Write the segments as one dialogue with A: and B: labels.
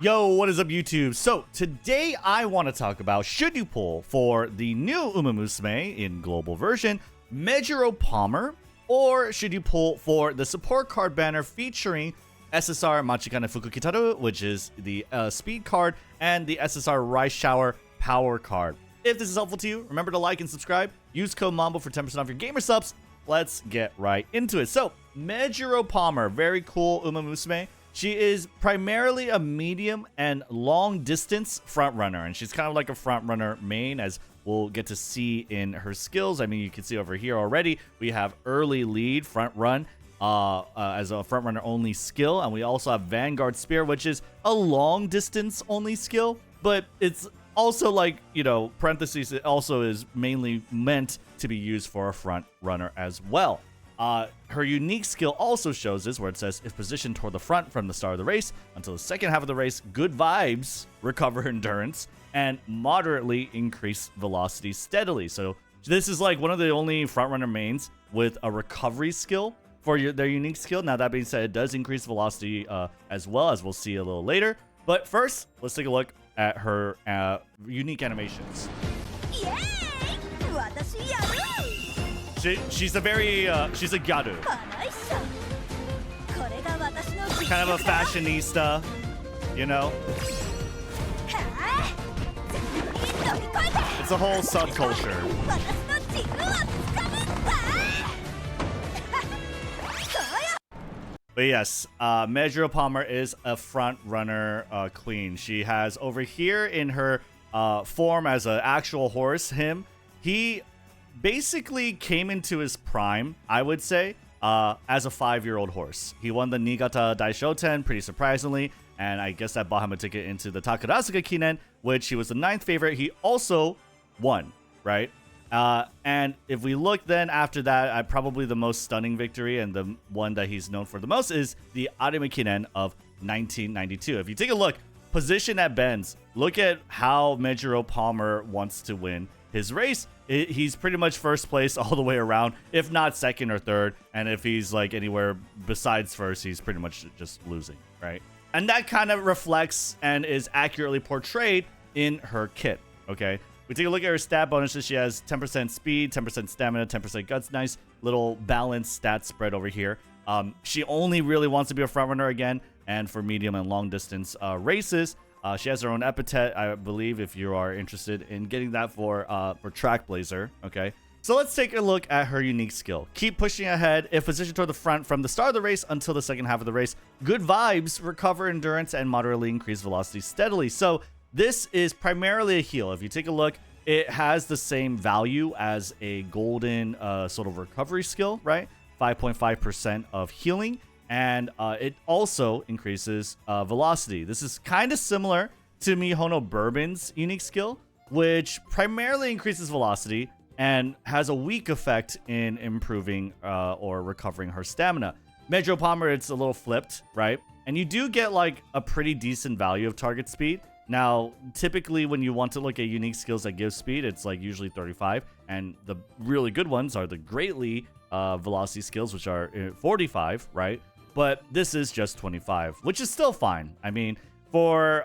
A: Yo, what is up YouTube? So today I want to talk about should you pull for the new Umamusume in global version, Mejiro Palmer, or should you pull for the support card banner featuring SSR Matikanefukukitaru, which is the speed card, and the SSR Rice Shower power card. If this is helpful to you, remember to like and subscribe. Use code MAMBO for 10% off your gamer subs. Let's get right into it. So Mejiro Palmer, very cool Umamusume. She is primarily a medium and long distance front runner, and she's kind of like a front runner main, as we'll get to see in her skills. I mean, you can see over here already we have early lead front run as a front runner only skill, and we also have Vanguard Spear, which is a long distance only skill, but it's also, like, you know, parentheses, it also is mainly meant to be used for a front runner as well. Her unique skill also shows this, where it says, if positioned toward the front from the start of the race until the second half of the race, good vibes, recover endurance, and moderately increase velocity steadily. So this is like one of the only frontrunner mains with a recovery skill for their unique skill. Now, that being said, it does increase velocity as well, as we'll see a little later. But first, let's take a look at her unique animations. She's a very, she's a gyaru. Kind of a fashionista, you know? It's a whole subculture. But yes, Mejiro Palmer is a front runner queen. She has over here in her form as an actual horse, he basically came into his prime, I would say, as a 5-year-old horse. He won the Niigata Daishoten pretty surprisingly, and I guess that bought him a ticket into the Takarazuka Kinen, which he was the 9th favorite. He also won, right? And if we look then after that, probably the most stunning victory and the one that he's known for the most is the Arima Kinen of 1992. If you take a look, position at bends, look at how Mejiro Palmer wants to win his race. He's pretty much first place all the way around, if not second or third. And if he's like anywhere besides first, he's pretty much just losing, right? And that kind of reflects and is accurately portrayed in her kit, okay? We take a look at her stat bonuses. She has 10% speed, 10% stamina, 10% guts. Nice little balanced stat spread over here. She only really wants to be a front runner again, and for medium and long distance races. She has her own epithet, I believe, if you are interested in getting that for Track Blazer, okay? So let's take a look at her unique skill. Keep pushing ahead. If positioned toward the front from the start of the race until the second half of the race, good vibes, recover endurance, and moderately increase velocity steadily. So this is primarily a heal. If you take a look, it has the same value as a golden sort of recovery skill, right? 5.5% of healing. And it also increases velocity. This is kind of similar to Mihono Bourbon's unique skill, which primarily increases velocity and has a weak effect in improving or recovering her stamina. Mejiro Palmer, it's a little flipped, right? And you do get like a pretty decent value of target speed. Now, typically when you want to look at unique skills that give speed, it's like usually 35. And the really good ones are the greatly velocity skills, which are 45, right? But this is just 25, which is still fine. I mean, for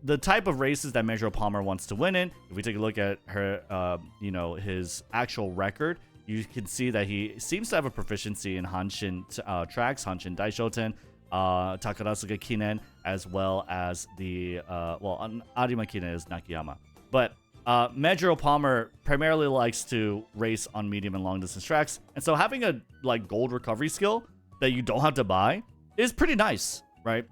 A: the type of races that Mejiro Palmer wants to win in, if we take a look at her, you know, his actual record, you can see that he seems to have a proficiency in Hanshin tracks, Hanshin Daishoten, Takarazuka Kinen, as well as the, Arima Kinen is Nakayama. But Mejiro Palmer primarily likes to race on medium and long distance tracks, and so having a like gold recovery skill that you don't have to buy is pretty nice, right?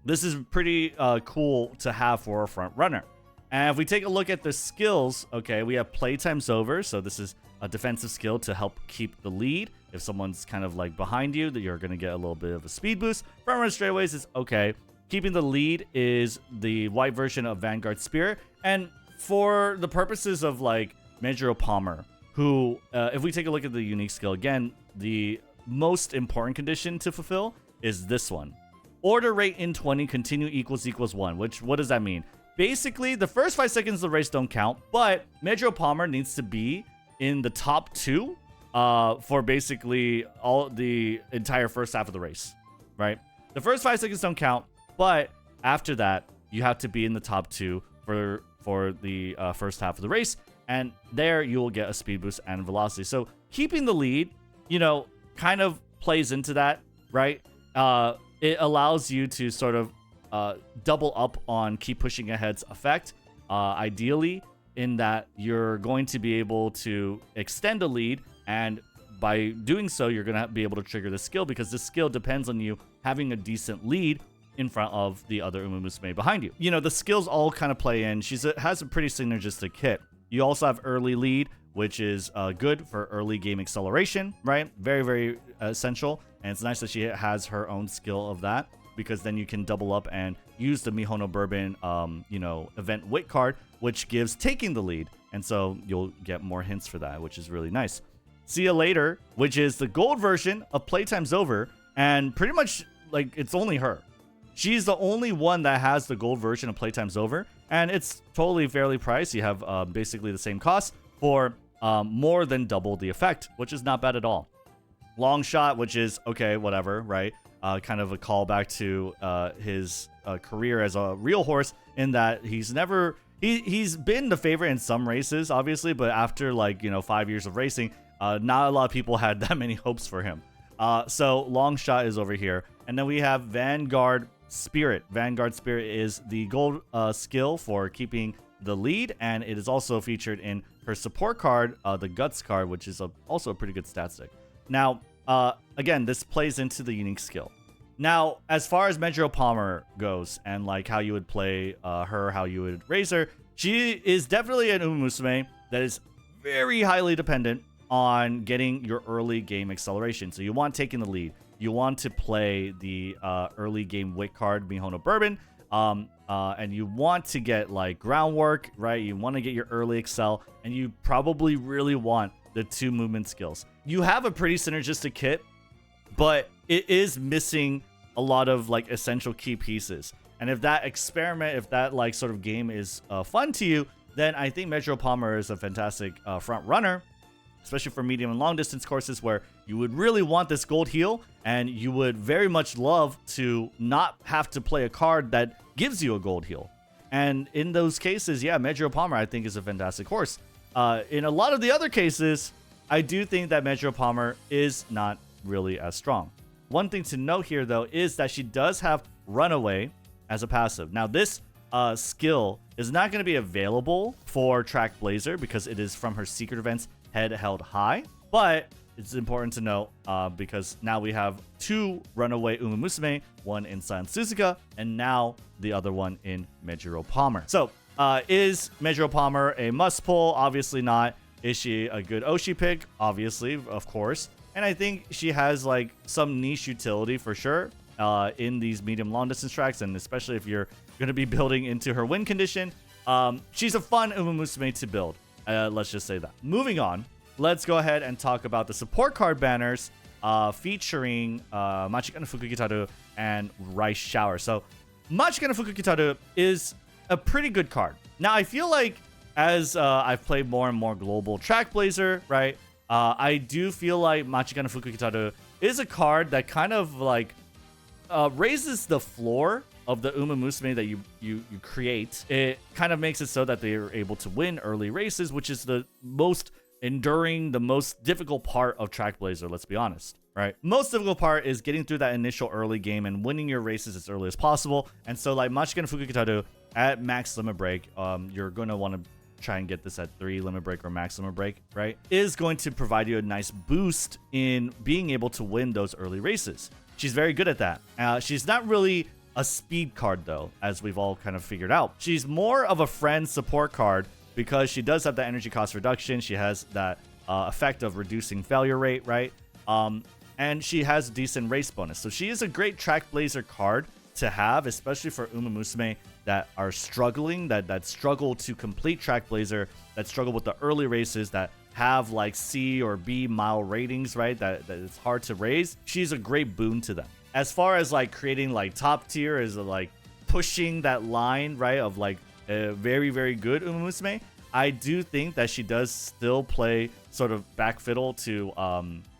A: This is pretty cool to have for a front runner. And if we take a look at the skills, okay, we have playtime's over. So this is a defensive skill to help keep the lead. If someone's kind of like behind you, that you're going to get a little bit of a speed boost. Front run straightaways is okay. Keeping the lead is the white version of Vanguard Spear. And for the purposes of like Mejiro Palmer, who, if we take a look at the unique skill again, the most important condition to fulfill is this one. Order rate in 20 continue equals 1, which what does that mean? Basically, the first 5 seconds of the race don't count, but Mejiro Palmer needs to be in the top 2 for basically all the entire first half of the race, right? The first 5 seconds don't count, but After that, you have to be in the top 2 for the first half of the race, and there you will get a speed boost and velocity. So keeping the lead, kind of plays into that, right? It allows you to sort of double up on keep pushing ahead's effect, ideally, in that you're going to be able to extend a lead, and by doing so, you're going to be able to trigger the skill, because the skill depends on you having a decent lead in front of the other Umamusume behind you. The skills all kind of play in. She has a pretty synergistic hit. You also have early lead, which is good for early game acceleration, right? Very, very essential. And it's nice that she has her own skill of that, because then you can double up and use the Mihono Bourbon, event wit card, which gives taking the lead. And so you'll get more hints for that, which is really nice. See Ya Later, which is the gold version of Playtime's Over. And pretty much, it's only her. She's the only one that has the gold version of Playtime's Over, and it's totally fairly priced. You have basically the same cost for more than double the effect, which is not bad at all. Long Shot, which is, okay, whatever, right? Kind of a callback to his career as a real horse, in that he's been the favorite in some races, obviously, but after 5 years of racing, not a lot of people had that many hopes for him. So Long Shot is over here. And then we have Vanguard Spirit. Vanguard Spirit is the gold skill for keeping the lead, and it is also featured in her support card, the Guts card, which is also a pretty good stat stick. Now, again, this plays into the unique skill. Now, as far as Mejiro Palmer goes, and how you would play her, how you would raise her, she is definitely an Umamusume that is very highly dependent on getting your early game acceleration. So you want taking the lead. You want to play the early game wit card, Mihono Bourbon, and you want to get groundwork, right? You want to get your early excel, and you probably really want the 2 movement skills. You have a pretty synergistic kit, but it is missing a lot of essential key pieces. And if that sort of game is fun to you, then I think Mejiro Palmer is a fantastic front runner, especially for medium and long distance courses where you would really want this gold heal, and you would very much love to not have to play a card that gives you a gold heal. And in those cases, yeah, Mejiro Palmer I think is a fantastic horse. In a lot of the other cases, I do think that Mejiro Palmer is not really as strong. One thing to note here, though, is that she does have Runaway as a passive. Now, this skill is not going to be available for Track Blazer because it is from her secret events Head Held High, but it's important to note because now we have 2 Runaway Umamusume, one in Silent Suzuka, and now the other one in Mejiro Palmer. So, is Mejiro Palmer a must-pull? Obviously not. Is she a good Oshi pick? Obviously, of course. And I think she has some niche utility for sure in these medium-long distance tracks, and especially if you're going to be building into her win condition. She's a fun Umamusume to build. Let's just say that. Moving on, let's go ahead and talk about the support card banners featuring Matikanefukukitaru and Rice Shower. So Matikanefukukitaru is a pretty good card. Now, I feel as I've played more and more global Track Blazer, right, I do feel like Matikanefukukitaru is a card that kind of raises the floor of the Umamusume that you create. It kind of makes it so that they are able to win early races, which is the most enduring, the most difficult part of Track Blazer, let's be honest, right? Most difficult part is getting through that initial early game and winning your races as early as possible. And so Matikanefukukitaru at max limit break, you're going to want to try and get this at 3 limit break or max limit break, right? Is going to provide you a nice boost in being able to win those early races. She's very good at that. She's not really a speed card though, as we've all kind of figured out. She's more of a friend support card because she does have that energy cost reduction. She has that effect of reducing failure rate, right? And she has decent race bonus. So she is a great Track Blazer card to have, especially for Umamusume that are struggling, that struggle to complete Track Blazer, that struggle with the early races, that have C or B mile ratings, right? That it's hard to raise. She's a great boon to them. As far as creating top tier, is pushing that line, right, of a very, very good Umamusume, I do think that she does still play sort of back fiddle to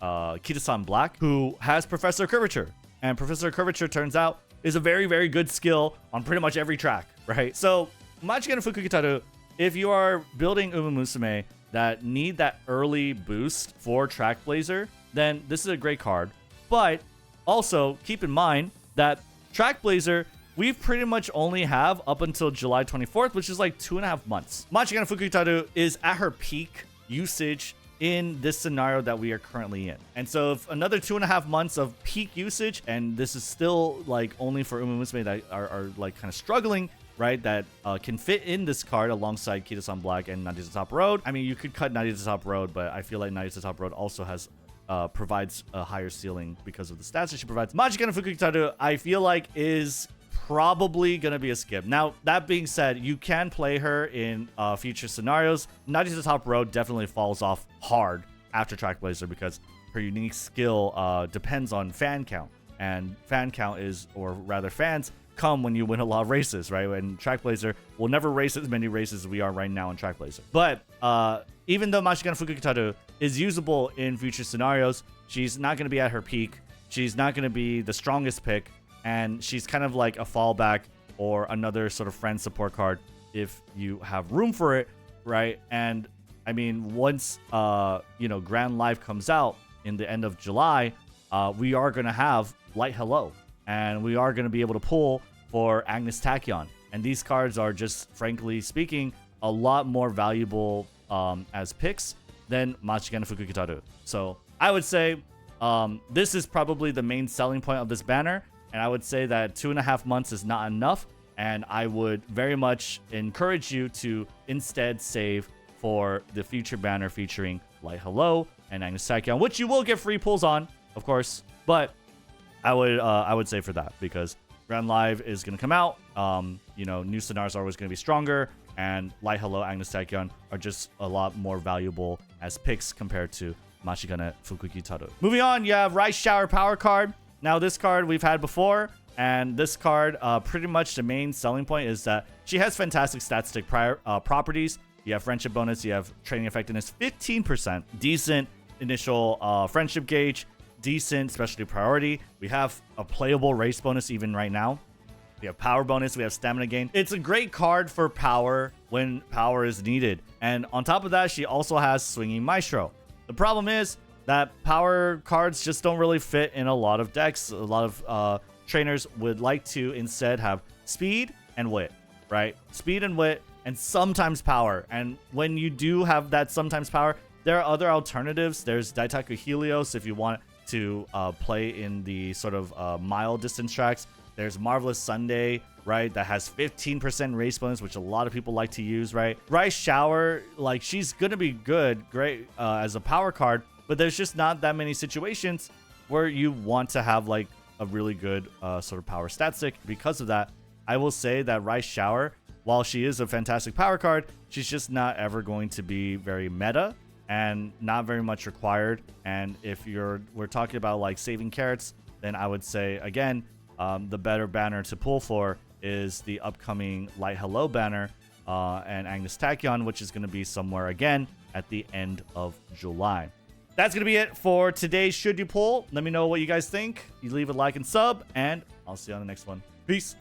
A: Kitasan Black, who has Professor Curvature. And Professor Curvature turns out is a very, very good skill on pretty much every track, right? So Matikanefukukitaru, if you are building Umamusume that need that early boost for Track Blazer, then this is a great card. But also keep in mind that Track Blazer, we pretty much only have up until July 24th, which is like 2.5 months. Matikanefukukitaru is at her peak usage in this scenario that we are currently in. And so if another 2.5 months of peak usage, and this is still like only for Umamusume that are like kind of struggling, right, that can fit in this card alongside Kitasan Black and Nadita Top Road. I mean, you could cut Nadita Top Road, but I feel like Nadita Top Road also has provides a higher ceiling because of the stats that she provides. Matikanefukukitaru, I feel like, is probably gonna be a skip. Now, that being said, you can play her in future scenarios. Nadita Top Road definitely falls off hard after Track Blazer because her unique skill depends on fan count, and fan count is, or rather fans come when you win a lot of races, right? And Track Blazer will never race as many races as we are right now in Track Blazer. But even though Matikanefukukitaru is usable in future scenarios, she's not going to be at her peak. She's not going to be the strongest pick, and she's kind of like a fallback or another sort of friend support card if you have room for it, right? And I mean, once Grand Live comes out in the end of July, we are going to have Light Hello, and we are going to be able to pull for Agnes Tachyon. And these cards are just, frankly speaking, a lot more valuable as picks than Matikanefukukitaru. So I would say this is probably the main selling point of this banner. And I would say that 2.5 months is not enough. And I would very much encourage you to instead save for the future banner featuring Light Hello and Agnes Tachyon, which you will get free pulls on, of course. But I would say for that, because Grand Live is going to come out. New scenarios are always going to be stronger, and Light Hello, Agnes Tachyon are just a lot more valuable as picks compared to Matikanefukukitaru. Moving on, you have Rice Shower Power card. Now, this card we've had before, and this card, pretty much the main selling point is that she has fantastic statistic properties. You have friendship bonus, you have training effectiveness, 15%, decent initial friendship gauge, decent specialty priority. We have a playable race bonus even right now. We have power bonus. We have stamina gain. It's a great card for power when power is needed. And on top of that, she also has Swinging Maestro. The problem is that power cards just don't really fit in a lot of decks. A lot of trainers would like to instead have speed and wit, right? Speed and wit, and sometimes power. And when you do have that sometimes power, there are other alternatives. There's Daitaku Helios if you want to play in the sort of mile distance tracks. There's Marvelous Sunday, right, that has 15% race bonus, which a lot of people like to use, right? Rice Shower, like, she's gonna be great as a power card, but there's just not that many situations where you want to have like a really good sort of power stat stick. Because of that, I will say that Rice Shower, while she is a fantastic power card, she's just not ever going to be very meta and not very much required. And if we're talking about like saving carrots, then I would say again, the better banner to pull for is the upcoming Light Hello banner and Agnes Tachyon, which is going to be somewhere again at the end of July. That's going to be it for today's Should You Pull. Let me know what you guys think. You leave a like and sub, and I'll see you on the next one. Peace.